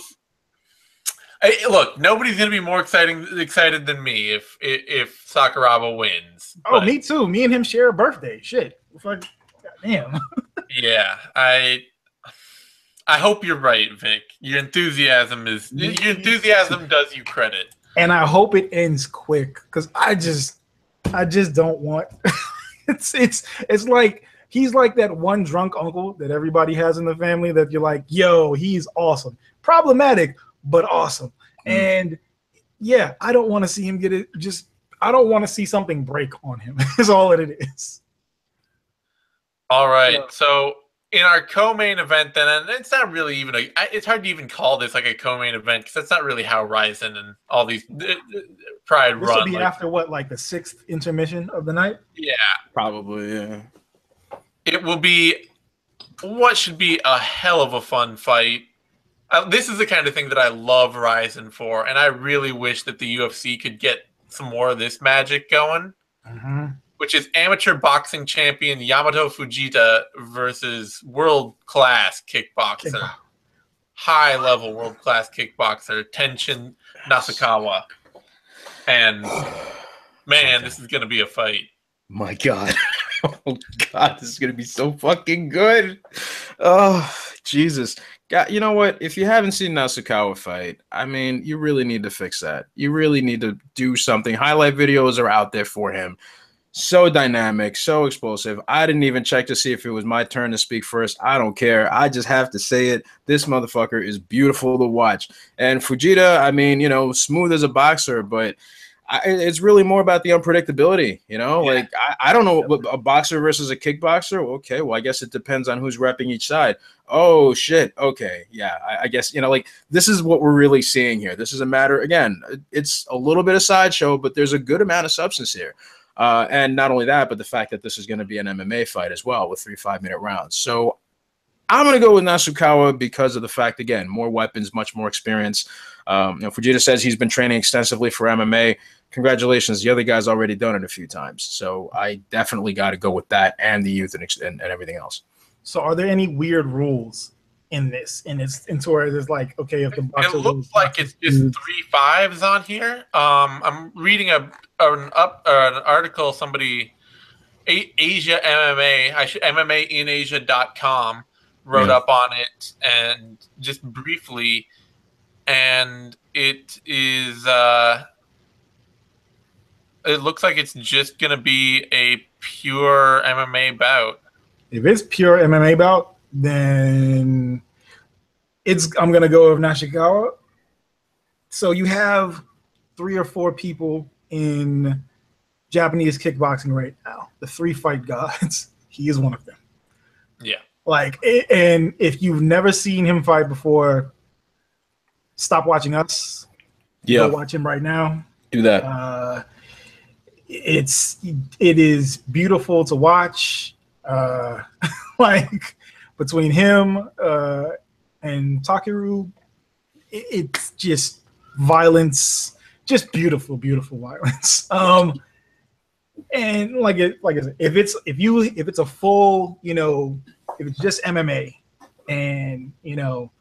hey, look, nobody's gonna be more excited than me if Sakuraba wins. Oh, me too. Me and him share a birthday. Shit, fuck, damn. Yeah, I hope you're right, Vic. Your enthusiasm does you credit. And I hope it ends quick because I just don't want. It's like he's like that one drunk uncle that everybody has in the family that you're like, yo, he's awesome, problematic but awesome. And yeah, I don't want to see him get it. I don't want to see something break on him. Is all that it is. All right, so. In our co-main event, then, and it's not really even it's hard to even call this like a co-main event because that's not really how RIZIN and all these Pride run. This will be after what, like the 6th intermission of the night? Yeah. Probably, yeah. It will be what should be a hell of a fun fight. This is the kind of thing that I love RIZIN for, and I really wish that the UFC could get some more of this magic going. Mm-hmm. Which is amateur boxing champion Yamato Fujita versus world-class kickboxer, high-level world-class kickboxer Tenshin Nasukawa. And, man, this is going to be a fight. My God. Oh, God, this is going to be so fucking good. Oh, Jesus. God, you know what? If you haven't seen Nasukawa fight, I mean, you really need to fix that. You really need to do something. Highlight videos are out there for him. So dynamic, so explosive. I didn't even check to see if it was my turn to speak first. I don't care. I just have to say it. This motherfucker is beautiful to watch. And Fujita, I mean, you know, smooth as a boxer, but it's really more about the unpredictability, you know? Yeah. Like, I don't know, a boxer versus a kickboxer? Okay, well, I guess it depends on who's repping each side. Oh, shit. Okay, yeah, I guess, you know, like, this is what we're really seeing here. This is a matter, again, it's a little bit of sideshow, but there's a good amount of substance here. And not only that, but the fact that this is going to be an MMA fight as well with 3 5-minute rounds. So I'm going to go with Nasukawa because of the fact, again, more weapons, much more experience. You know, Fujita says he's been training extensively for MMA. Congratulations. The other guy's already done it a few times. So I definitely got to go with that and the youth and everything else. So are there any weird rules in this? And it's into where there's like, okay, if the boxer it looks like it's just 3 5s on here. I'm reading an article somebody Asia MMA, MMAinasia.com wrote up on it, and just briefly, and it is it looks like it's just gonna be a pure MMA bout. If it's pure MMA bout, then I'm gonna go with Nashikawa. So you have 3 or 4 people in Japanese kickboxing right now, the 3 fight gods. He is one of them. Yeah. Like, and if you've never seen him fight before, stop watching us. Yeah. Go watch him right now. Do that. It is beautiful to watch. Like, between him and Takeru, it's just violence, just beautiful, beautiful violence. And like I said, if it's a full, you know, if it's just MMA, and you know,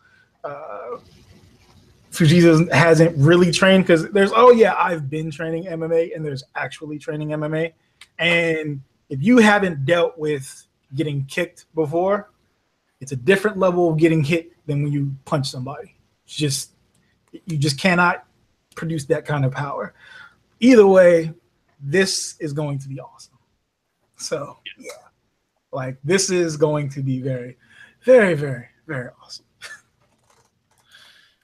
Fujita hasn't really trained, because there's, oh yeah, I've been training MMA, and there's actually training MMA, and if you haven't dealt with getting kicked before, it's a different level of getting hit than when you punch somebody. It's you just cannot produce that kind of power. Either way, this is going to be awesome. So yeah, like, this is going to be very, very, very, very awesome.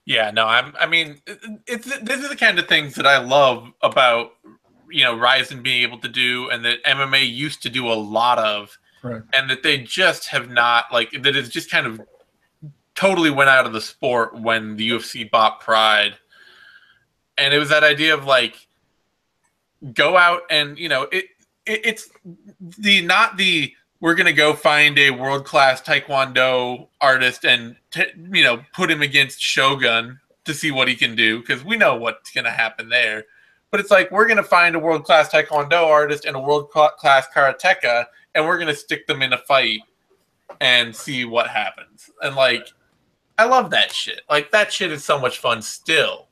Yeah, no, I mean, this is the kind of things that I love about, you know, RIZIN being able to do, and that MMA used to do a lot of, right, and that they just have not, like, that it's just kind of totally went out of the sport when the UFC bought Pride. And it was that idea of, like, go out and, you know, it's not the we're going to go find a world-class Taekwondo artist and, you know, put him against Shogun to see what he can do, because we know what's going to happen there. But it's like, we're going to find a world-class Taekwondo artist and a world-class karateka, and we're going to stick them in a fight and see what happens. And, like, I love that shit. Like, that shit is so much fun still.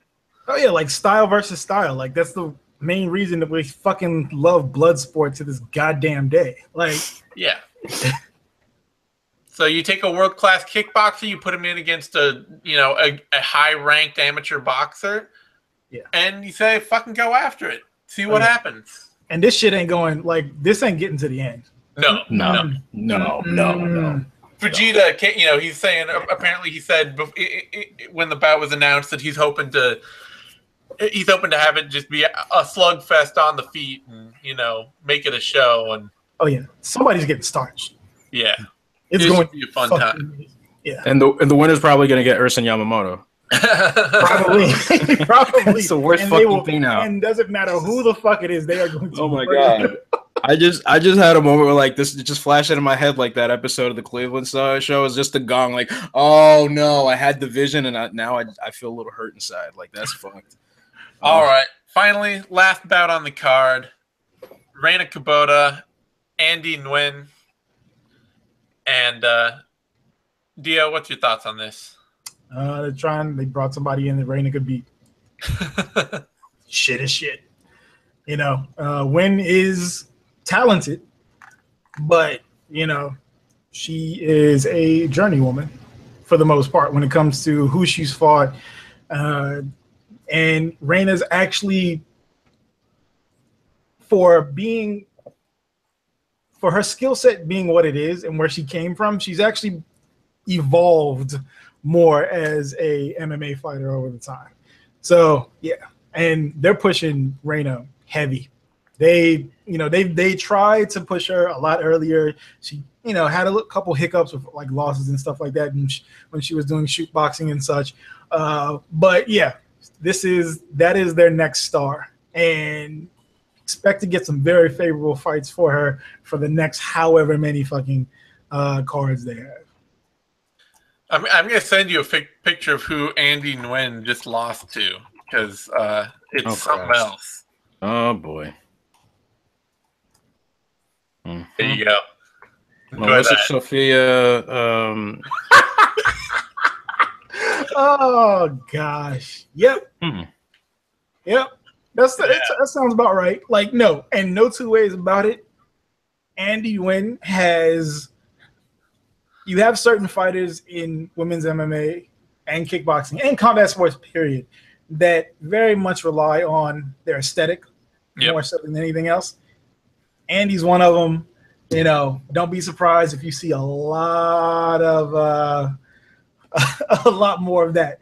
Oh yeah, like, style versus style. Like, that's the main reason that we fucking love blood sport to this goddamn day. Like, yeah. So you take a world-class kickboxer, you put him in against a high-ranked amateur boxer, yeah, and you say, fucking go after it. See what happens. And this shit ain't going, like, this ain't getting to the end. No. Fujita, you know, he's saying, apparently he said when the bout was announced that he's hoping to have it just be a slugfest on the feet, and, you know, make it a show. And oh yeah, somebody's getting starched. Yeah, it's going to be a fun time. Amazing. Yeah, and the winner's probably going to get Ersan Yamamoto. Probably. It's the worst fucking thing now. And doesn't matter who the fuck it is, they are going to. Oh my god. I just had a moment where, like, this just flashed into my head, like that episode of the Cleveland show is just the gong, like, oh no, I had the vision, and now I feel a little hurt inside. Like, that's fucked. All right, finally, last bout on the card: Reina Kubota, Andy Nguyen, and Dio. What's your thoughts on this? They brought somebody in that Reina could beat. Shit is shit. You know, Nguyen is talented, but, you know, she is a journeywoman, for the most part when it comes to who she's fought. And Reina's actually, for her skill set being what it is and where she came from, she's actually evolved more as a MMA fighter over the time. So yeah, and they're pushing Reina heavy. They tried to push her a lot earlier. She had a couple hiccups with like losses and stuff like that when she was doing shoot boxing and such. But yeah, that is their next star, and expect to get some very favorable fights for her for the next however many fucking cards they have. I'm gonna send you a picture of who Andy Nguyen just lost to, because it's something else. Oh boy. There you go. Melissa Sophia. Oh gosh. Yep. Yep. That sounds about right. Like, no two ways about it. Andy Nguyen you have certain fighters in women's MMA and kickboxing and combat sports, period, that very much rely on their aesthetic more so than anything else. Andy's one of them. Don't be surprised if you see a lot of a lot more of that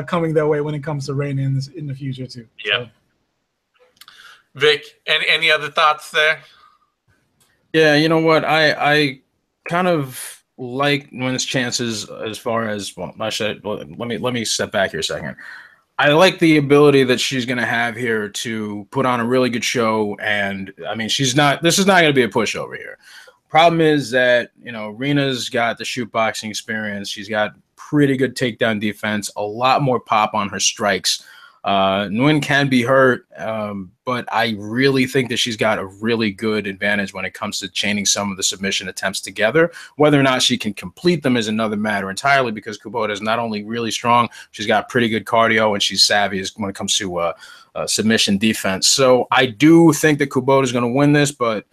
coming their way when it comes to Reina in the future too. Yeah. So. Vic, any other thoughts there? Yeah, you know what? I kind of like Nguyen's chances as far as let me step back here a second. I like the ability that she's going to have here to put on a really good show, and I mean, this is not going to be a pushover here. Problem is that Reina's got the shoot boxing experience. She's got pretty good takedown defense, a lot more pop on her strikes. Nguyen can be hurt, but I really think that she's got a really good advantage when it comes to chaining some of the submission attempts together. Whether or not she can complete them is another matter entirely, because Kubota is not only really strong, she's got pretty good cardio, and she's savvy when it comes to submission defense. So I do think that Kubota is going to win this, but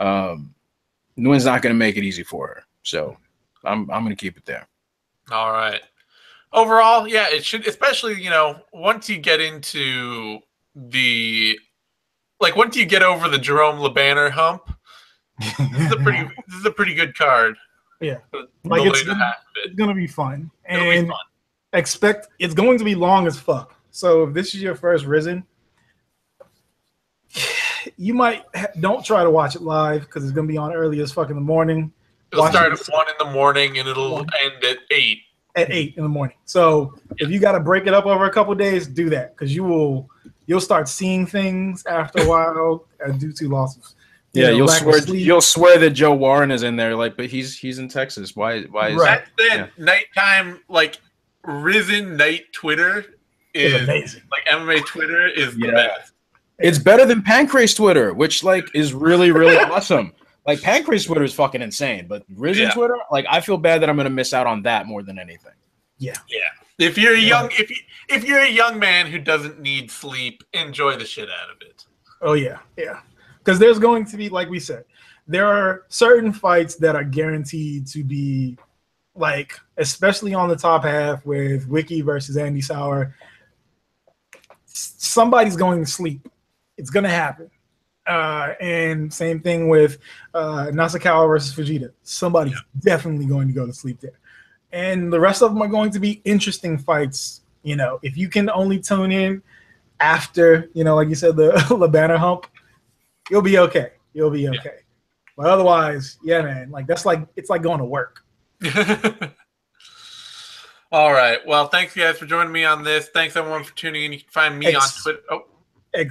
Nguyen's not going to make it easy for her. So I'm going to keep it there. All right. Overall, yeah, it should, especially, once you get into once you get over the Jerome LeBanner hump, this is a pretty good card. Yeah. Like it's going to be fun. And expect it's going to be long as fuck. So if this is your first RIZIN, you don't try to watch it live because it's going to be on early as fuck in the morning. It'll start at 1 in the morning and it'll end at 8. At 8 in the morning. So if you got to break it up over a couple of days, do that, because you'll start seeing things after a while due to losses. You'll swear that Joe Warren is in there, but he's in Texas. Why is that? Nighttime, RIZIN night Twitter is amazing. MMA Twitter is the best. It's better than Pancrase Twitter, which is really, really awesome. Pancrase Twitter is fucking insane, but RIZIN Twitter, I feel bad that I'm gonna miss out on that more than anything. Yeah. If you're if you're a young man who doesn't need sleep, enjoy the shit out of it. Oh yeah. Because there's going to be, like we said, there are certain fights that are guaranteed to be especially on the top half with Wiki versus Andy Sauer. Somebody's going to sleep. It's gonna happen. And same thing with Nasukawa versus Fujita. Somebody's definitely going to go to sleep there. And the rest of them are going to be interesting fights. If you can only tune in after, like you said, the LeBanner hump, you'll be okay. But otherwise, yeah, man, it's like going to work. All right. Well, thanks, guys, for joining me on this. Thanks, everyone, for tuning in. You can find me on Twitter. I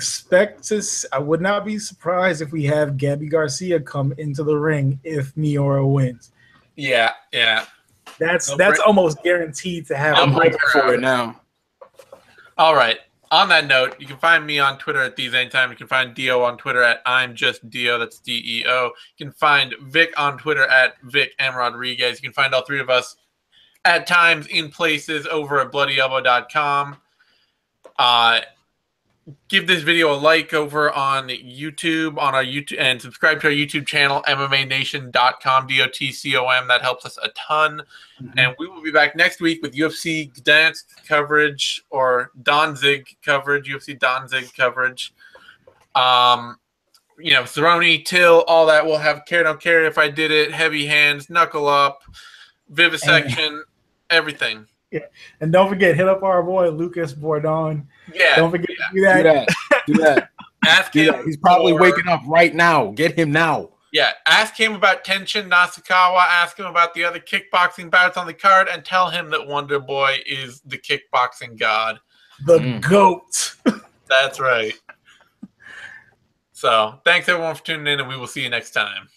would not be surprised if we have Gabby Garcia come into the ring if Miura wins. Yeah. That's almost guaranteed to happen. I'm hoping for it now. All right. On that note, you can find me on Twitter at TheZaneTime. You can find Dio on Twitter at I'm Just Dio. That's DEO. You can find Vic on Twitter at Vic M. Rodriguez. You can find all three of us at times in places over at BloodyElbow.com. give this video a like over on YouTube, on our YouTube, and subscribe to our YouTube channel, MMANation.com, DOTCOM. That helps us a ton. And we will be back next week with UFC Gdansk coverage or Danzig coverage, UFC Danzig coverage. You know, Cerrone, Till, all that. We'll have Care Don't Care If I Did It, Heavy Hands, Knuckle Up, Vivisection, everything. Yeah, and don't forget, hit up our boy Lucas Bourdon. Yeah, don't forget to do that. Do that. Ask him. He's probably waking up right now. Get him now. Yeah, ask him about Tenshin Nasukawa. Ask him about the other kickboxing bouts on the card, and tell him that Wonder Boy is the kickboxing god, the GOAT. That's right. So, thanks everyone for tuning in, and we will see you next time.